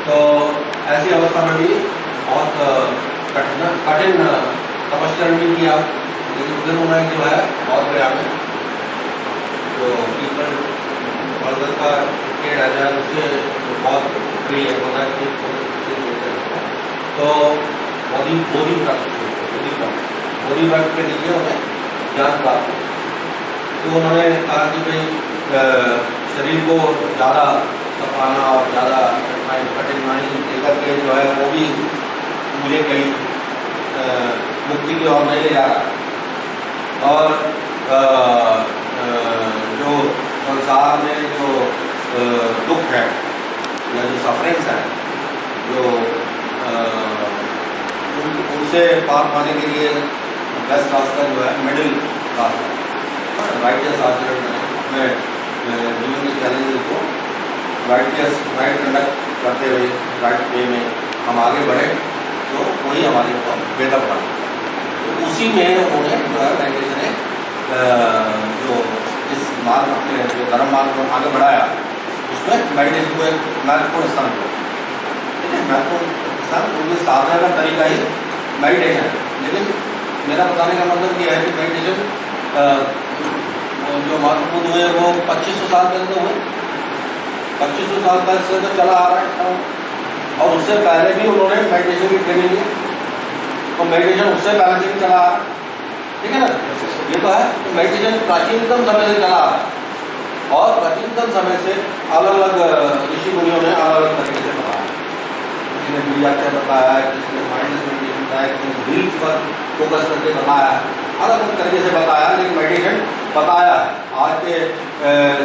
तो ऐसी अवस्था में भी बहुत कठिन तपस्या भी किया, लेकिन उधर उन्होंने जो है बहुत प्रयास में जो पीपल बरगद का पेड़ आ जाए उससे बहुत प्रिय होता है। तो बोधि व्रत के लिए उन्हें ज्ञान प्राप्त हुआ। तो उन्होंने कहा कि भाई शरीर को ज़्यादा तपाना और ज़्यादा कठिनाई लेकर के जो है वो भी मुझे कहीं मुक्ति की ओर नहीं ले जा रहा। और जो संसार में जो दुख है या जो सफरिंग्स है, जो उनसे पार पाने के लिए बेस्ट रास्ता जो है मिडिल रास्ता, राइटियस आचरण में जीवन के चैलेंजेस को राइट कंडक्ट करते हुए राइट वे में हम आगे बढ़े तो वही हमारे को बेहतर बना। तो उसी में उन्होंने जो है मेडिटेशन ने जो इस मार्ग अपने जो धर्म मार्ग को आगे बढ़ाया, उसमें मेडिटेशन को एक महत्वपूर्ण स्थान दिया। ठीक है, महत्वपूर्ण स्थान उनके साधना का तरीका ही मेडिटेशन है। लेकिन मेरा बताने का मतलब ये है कि मेडिटेशन जो महत्वपूर्ण हुए वो 2500 साल पहले तो हुए, 2500 साल तक से तो चला आ रहा है। और उससे पहले भी उन्होंने मेडिटेशन की ट्रेनिंग ली, तो मेडिटेशन उससे पहले से भी चला आ रहा है। ठीक है ना, ये तो है। तो मेडिटेशन प्राचीनतम समय से चला आ रहा है और प्राचीनतम समय से अलग अलग ऋषि मुनियों ने अलग अलग तरीके से बताया। किसी ने क्रियाचर्या बताया है, किसी ने माइंडलेस मेडिटेशन बताया, किसी ने ब्रीथ पर फोकस करके बताया है, अलग अलग तरीके से बताया, लेकिन मेडिटेशन बताया है। आज के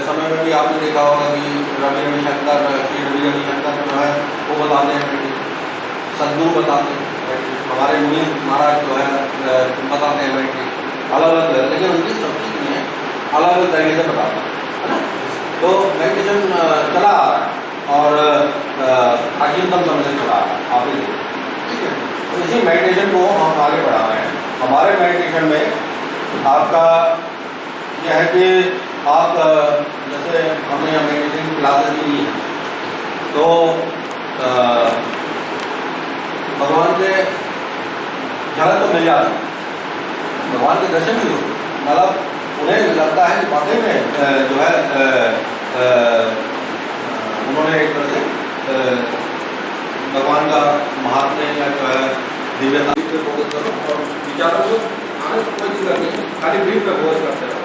समय में भी आपने देखा होगा कि श्री रवि रविशंकर जो है वो बताते हैं मेडिटेशन, सद्गुरु बताते हैं, हमारे मुनि महाराज जो है बताते हैं मेडिटेशन अलग अलग, लेकिन उनकी सबकी नहीं है, अलग अलग तरीके से बताते हैं ना। तो मेडिटेशन चला आ रहा है और प्राचीनतम समय से चला आ रहा है, आप ही देखिए। ठीक है, तो इसी मेडिटेशन को हम आगे बढ़ा रहे हैं। हमारे मेडिटेशन में आपका यह है कि आप जैसे हमने यहाँ मेडिटेशन की क्लासेस भी ली है, तो भगवान के झलक तो मिल जाती, भगवान के दर्शन भी हो, मतलब उन्हें लगता है कि वाकई में जो है उन्होंने एक तरह से भगवान का महात्म्य या जो है दिव्यता पे फोकस करो और विचारों को आने की कोशिश करनी है, खाली ब्रीथ पे फोकस करते रहो।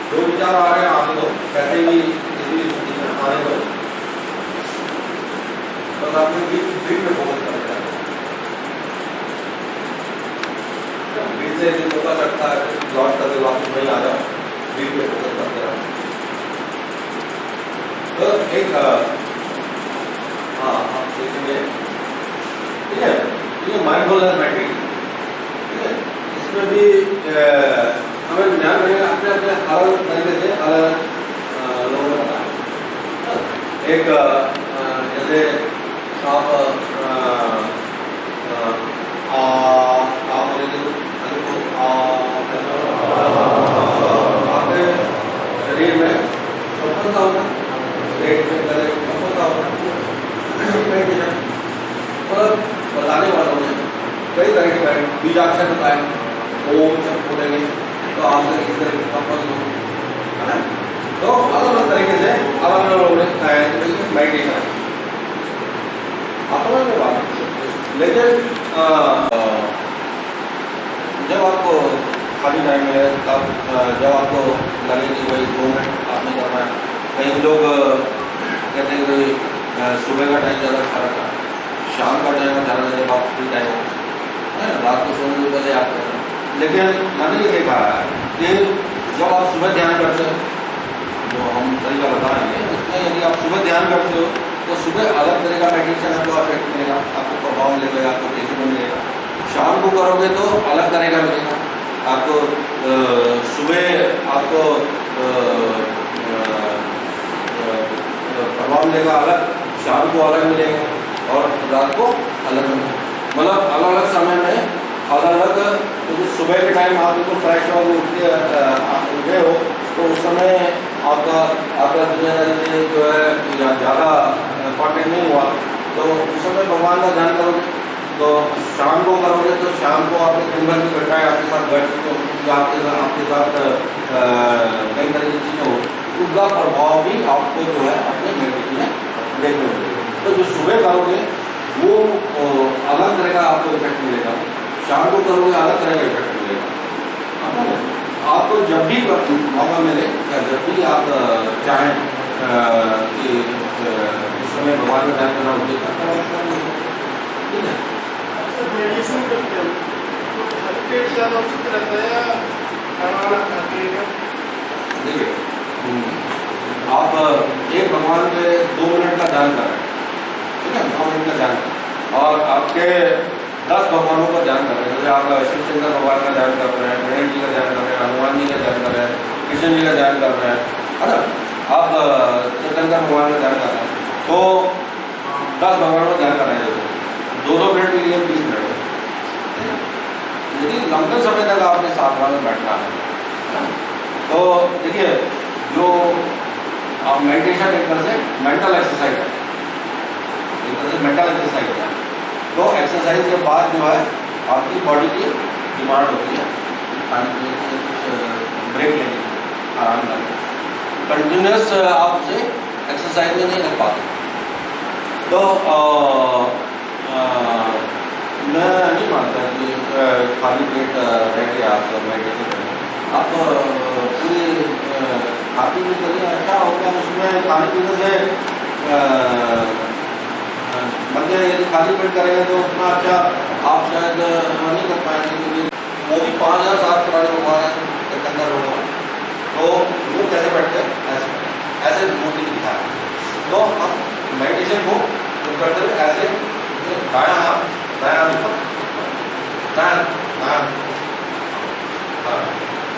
जो विचार आ रहे हैं आने दो, कैसे भी आने दो, बस आपने ब्रीथ पे फोकस करना है। ब्रीथ से यदि फोकस रखता है तो लौट करके वापस वहीं आ जाओ, ब्रीथ पे फोकस करते रहो। तो एक आप देखेंगे, ठीक है, ये माइंडफुलनेस मेडिटेशन, ठीक है, इसमें भी हमें ध्यान रखेगा अपने अपने अलग तरीके से अलग लोगों ने बताया। एक जैसे आप आपके शरीर में संपन्नता होगा, पेट में गले संपन्नता होगा। मेडिटेशन मतलब बताने वालों ने कई तरह के बीजाक्षर बताए, ओम जब बोलेंगे तो आपसे किस तरह की कंपन हो, है ना। तो अलग अलग तरीके से अलग अलग लोगों ने मेडिटेशन अपना में बात। लेकिन जब आपको खाली टाइम है तब जब आपको लगे कि भाई 2 मिनट आपने करना है, कई लोग कहते हैं कि सुबह का टाइम ज़्यादा अच्छा रहता है, शाम का टाइम ज़्यादा जब आप फ्री टाइम हो, रात को सोने से पहले आप करते हैं। लेकिन मैंने ये देखा है कि जब आप सुबह ध्यान करते हो, जो हम तरीका बता रहे हैं उसमें यदि आप सुबह ध्यान करते हो तो सुबह अलग तरह का मेडिटेशन आपको इफेक्ट मिलेगा, आपको प्रभाव मिलेगा, आपको देखने को मिलेगा। शाम को करोगे तो अलग तरह का मिलेगा। आपको सुबह आपको परवान मिलेगा अलग, शाम को अलग मिलेगा और रात को अलग मिलेगा। मतलब अलग अलग समय में अलग अलग, क्योंकि सुबह के टाइम आप बिल्कुल फ्रेश और उठे हो तो उस समय आपका दुनियादारी से जो है ज़्यादा कॉन्टेक्ट नहीं हुआ, तो उस समय भगवान का ध्यान करोगे। तो शाम को करोगे तो शाम को आपके दिन भर की घटनाएं आपके साथ घट तो आपके साथ कई तरह की चीज़ें हो, उसका प्रभाव भी आपको जो है अपने मेडिटेशन में देखने मिलेगा। तो जो सुबह करोगे वो अलग तरह का आपको इफेक्ट मिलेगा, शाम को करोगे अलग तरह का इफेक्ट मिलेगा। आपको जब भी मौका मिले या जब भी आप चाहें कि उस समय भगवान का ध्यान करना उचित, ठीक है। मेडिटेशन करते हैं तो हल्के ज़्यादा उचित रहता है या खाना वाना खाते हैं? देखिए, आप एक भगवान के 2 मिनट का ध्यान कर रहे हैं, ठीक है, 2 मिनट का ध्यान, और आपके 10 भगवानों का ध्यान कर रहे हैं। जैसे आप शिवचंद्र भगवान का ध्यान कर रहे हैं, गणेश जी का ध्यान कर रहे हैं, हनुमान जी का ध्यान कर रहे हैं, कृष्ण जी का ध्यान कर रहे हैं, है ना, आप चंद्र भगवान का ध्यान कर रहे हैं, तो 10 भगवानों का ध्यान कर रहे हैं 2-2 मिनट के लिए 20 मिनट। यदि लंबे समय तक आपने साधना में बैठना है तो देखिए, जो आप मेडिटेशन एक तरह से मेंटल एक्सरसाइज है, एक तरह से मेंटल एक्सरसाइज है। तो एक्सरसाइज के बाद जो है आपकी बॉडी की डिमांड होती है खाने पीने की, कुछ ब्रेक लेने की, आराम करने, कंटिन्यूस आपसे एक्सरसाइज में नहीं कर पाते। तो मैं नहीं मानता कि खाली पेट रह के आप मेडिटेशन करें। आप पूरी खाती भी करिए, अच्छा होगा उसमें खाने पीने से बंदे यदि खाली पेट करेंगे तो उतना अच्छा आप शायद नहीं कर पाएंगे, क्योंकि वो भी 5000 साल पुराने भगवान है सिकंदर भगवान, तो वो कैसे बैठते हैं ऐसे मूर्ति दिखा है। तो हम मेडिटेशन को करते हुए ऐसे दायां हाथ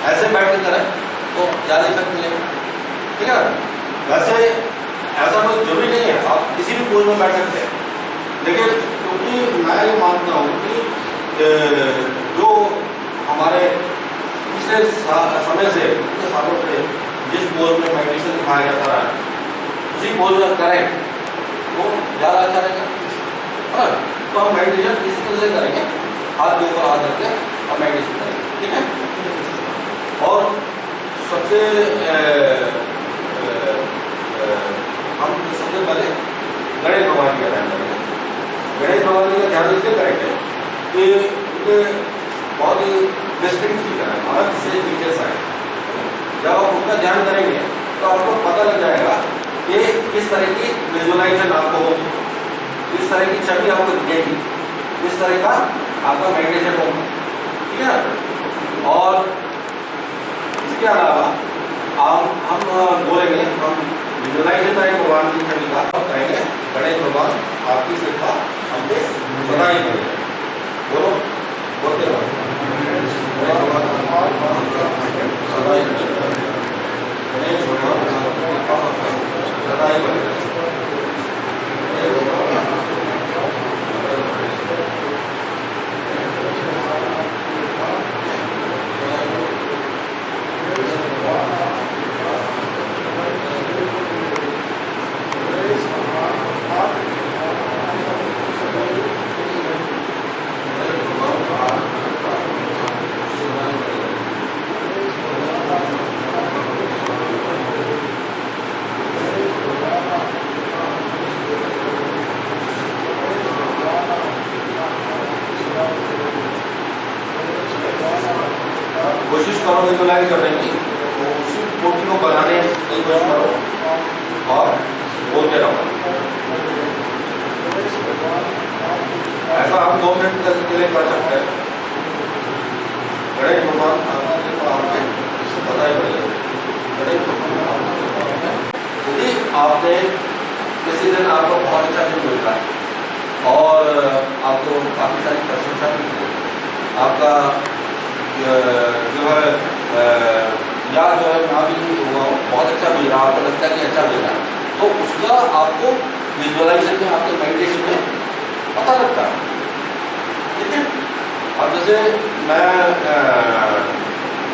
ऐसे बैठ के करें तो ज़्यादा इफेक्ट मिलेगा, ठीक है। वैसे ऐसा कोई जरूरी नहीं है, आप किसी भी पोज में बैठ सकते हैं, लेकिन क्योंकि मैं ये मानता हूँ कि जो हमारे पिछले समय से पिछले सालों से जिस पोज में मेडिटेशन दिखाया जाता रहा है उसी पोज में करें तो ज़्यादा अच्छा रहेगा। तो हम मेडिटेशन इस तरह से करेंगे, हाथ के ऊपर हाथ रखें और मेडिटेशन करेंगे, ठीक है। और सबसे पहले गणेश भगवान का ध्यान करेंगे। गणेश भगवान का ध्यान इसलिए करेंगे कि उनके बहुत ही डिस्टिंक्ट फीचर है, अलग से फीचर्स आए। जब आप उनका ध्यान करेंगे तो आपको पता लग जाएगा कि किस तरह की विजुअलाइजेशन आपको होगी, किस तरह की छवि आपको दिखेगी, किस तरह का आपका मेडिटेशन होगा, ठीक है। और इसके अलावा हम बोलेंगे, हम विजुअलाइजेशन करेंगे भगवान की छवि का, और कहेंगे गणेश भगवान आपकी कृपा हम पे सदा ही करेंगे। बोलो, बोलते रहो, गणेश भगवान सदा ही करेंगे, गणेश भगवान सदा ही करेंगे। कोशिश करो विजुअलाइज करने की, तो उसी कोटि को बनाने की कोशिश करो और बोलते रहो। ऐसा हम 2 मिनट तक के लिए कर सकते हैं। गणेश भगवान पता ही पड़ेगा, गणेश भगवान यदि आपने किसी दिन आपको बहुत अच्छा दिन मिल रहा है और आपको काफ़ी सारी प्रशंसा मिल रही है, आपका जो है या जो है मैं भी बहुत अच्छा मिल रहा है, आपको लगता है कि अच्छा मिल रहा है, तो उसका आपको विजुअलाइजेशन में, आपके मेडिटेशन में पता लगता है। ठीक है। अब जैसे मैं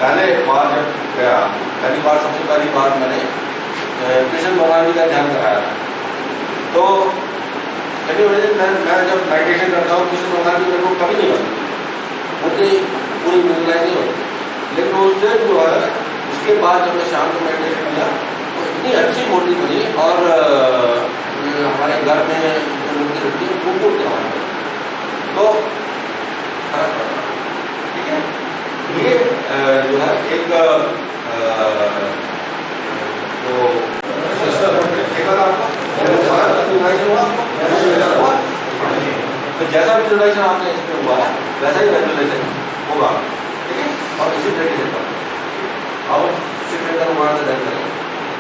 पहले बार जब गया, पहली बार, सबसे पहली बार मैंने कृष्ण भगवान जी का ध्यान कराया था। तो मैं जब मेडिटेशन करता हूँ कृष्ण भगवान जी मेरे को कभी नहीं होती, उनकी पूरी विजुअलाइज नहीं होती। लेकिन उस दिन जो है उसके बाद जब मैं शाम को मेडिटेशन किया तो इतनी अच्छी मूर्ति बनी, और हमारे घर में जो मूर्ति रखती है वो मूर्ति हमारे, तो ठीक है। ये जो है एक तो जैसा विजुअलाइजेशन आपने इसमें हुआ है वैसा ही विजुअलाइजेशन होगा। ठीक है। और इसी तरीके से अब शिक्षण का निर्माण से ध्यान करें।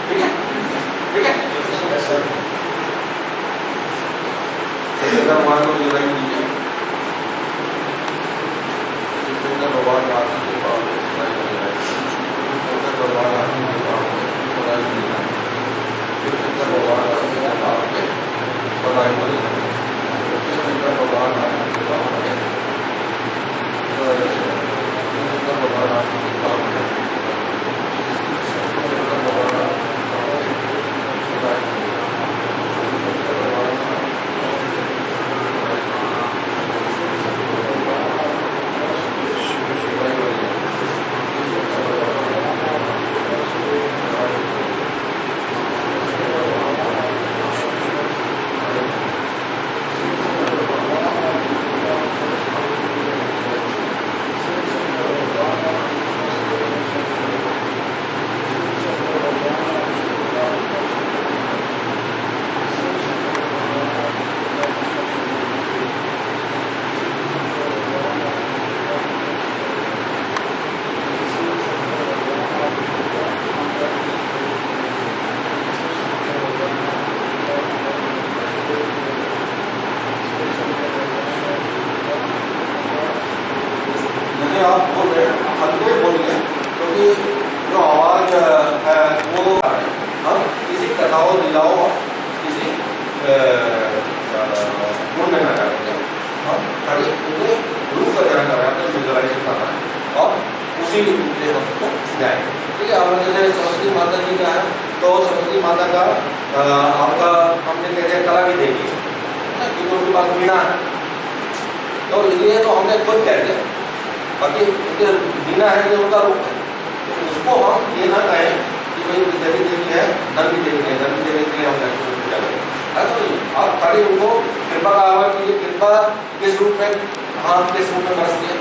ठीक है। ठीक है। शिक्षण का निर्माण को विजुअलाइज कीजिए। शिक्षण का भगवान आदि के भाव को सुनाई दे रहा है। शिक्षण का भगवान आदि के भाव को सुनाई दे रहा है। शिक्षण का भगवान आदि के भाव को सुनाई दे रहा है। शिक्षण का भगवान आदि के भाव को आप बोल रहे हैं हल्के बोलिए, क्योंकि जो आवाज है वो हम किसी कथाओं, लीलाओं और किसी गुण में ना करते हैं, हम खाली उन्हें रूप का ध्यान कर रहे हैं, विजुअलाइजेशन कर रहे हैं और उसी से हमको जाए। ठीक है। अब जैसे सरस्वती माता जी का है तो सरस्वती माता का आपका हमने कहते हैं कला भी देखी है ना, क्योंकि उनके पास वीणा है, तो इसलिए तो हमने खुद कहते हैं, बाकी वीणा है जो उनका रूप है, तो उसको हम ये ना कहें कि भाई देवी देवी है, धन भी देवी है, धन भी देवी के लिए हम लक्ष्मी पूजा करें, ऐसा नहीं। आप खाली उनको कृपा का आह्वान कीजिए। कृपा किस रूप में, हाँ किस रूप में बरसती है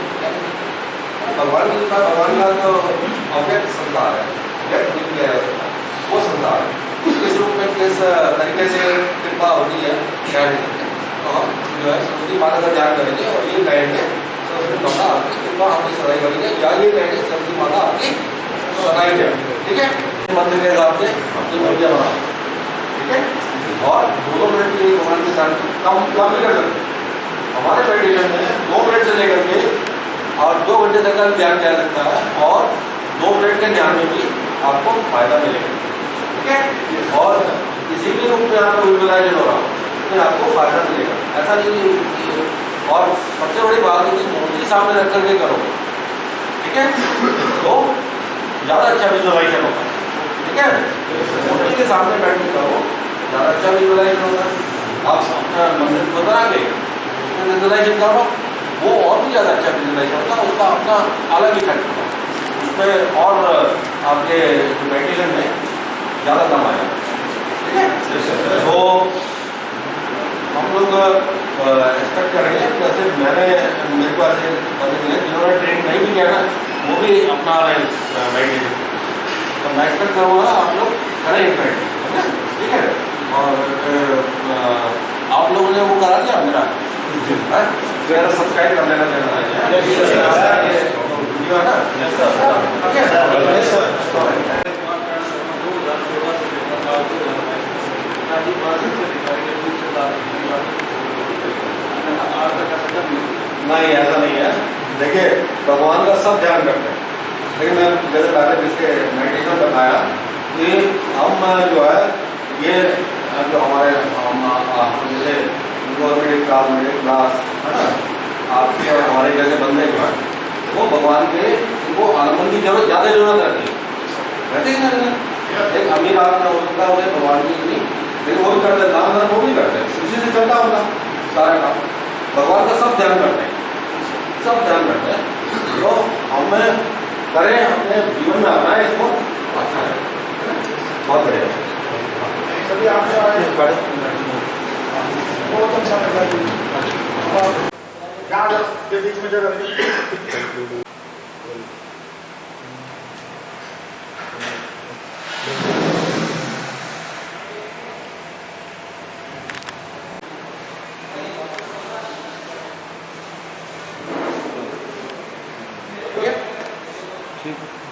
भगवान की कृपा। भगवान का जो अव्यक्त संसार है, व्यक्त नहीं किया जा सकता, वो संसार है, किस रूप में किस तरीके से कृपा होती है कह नहीं सकते। तो हम जो है सरस्वती माता का ध्यान करेंगे और ये कहेंगे सरस्वती माता आपकी कृपा हमने सदाई करेंगे, या ये कहेंगे सरस्वती माता आपकी सदाई है। ठीक है। मंदिर के हिसाब से अपनी मूर्तियाँ बनाओ। ठीक है। और 2 मिनट के लिए भगवान के साथ कम नहीं कर सकते। हमारे मेडिटेशन में 2 मिनट से लेकर के और 2 घंटे तक का ध्यान किया सकता है, और 2 मिनट के ध्यान में भी आपको फायदा मिलेगा। ठीक है। और किसी भी रूप में आपको विजुअलाइज हो रहा हो तो आपको फायदा मिलेगा, ऐसा नहीं। और सबसे बड़ी बात है कि मूर्ति सामने रख करके करो। ठीक है। तो ज़्यादा अच्छा विजुअलाइजेशन होगा। ठीक है। मूर्ति के सामने बैठ के करो, ज़्यादा अच्छा विजुअलाइजेशन होगा। आप अपना मंदिर को बना के उसमें विजुअलाइजेशन करो, वो और भी ज़्यादा अच्छा विजुअलाइजेशन होगा, उसका अपना अलग इफेक्ट होगा, उसमें और आपके मेडिटेशन में ज़्यादा काम आएगा। ठीक है। तो हम लोग एक्सपेक्ट करेंगे, जैसे मेरे को ऐसे बंदे मिले जिन्होंने ट्रेन नहीं भी किया ना, वो भी अपना रहे मेडिटेशन, तो मैं एक्सपेक्ट करूँगा आप लोग करें मेडिटेशन। ठीक है। और आप लोगों ने वो करा दिया मेरा सब्सक्राइब कर लेना वीडियो है ना। नहीं, ऐसा नहीं है। देखिए भगवान का सब ध्यान करते हैं, लेकिन मैं जैसे पहले इसके मेडिटेशन बताया कि हम जो है ये जो हमारे जैसे गवर्नमेंट क्लास मिडिल क्लास है ना, आपके और हमारे जैसे बंदे जो है वो भगवान के वो आनंद की जरूरत ज़्यादा जरूरत रहती है ना। एक अमीर आदमी होता है उन्हें भगवान की नहीं, लेकिन वो भी करते दान धर्म वो भी करते हैं, उसी से चलता होगा सारा काम। भगवान का सब ध्यान करते हैं, सब ध्यान करते हैं, तो हमें करें अपने जीवन में अपनाएं इसको, अच्छा है बहुत बढ़िया। सभी आपसे आए बहुत अच्छा लगा जी। यहाँ के बीच में जगह ठीक है।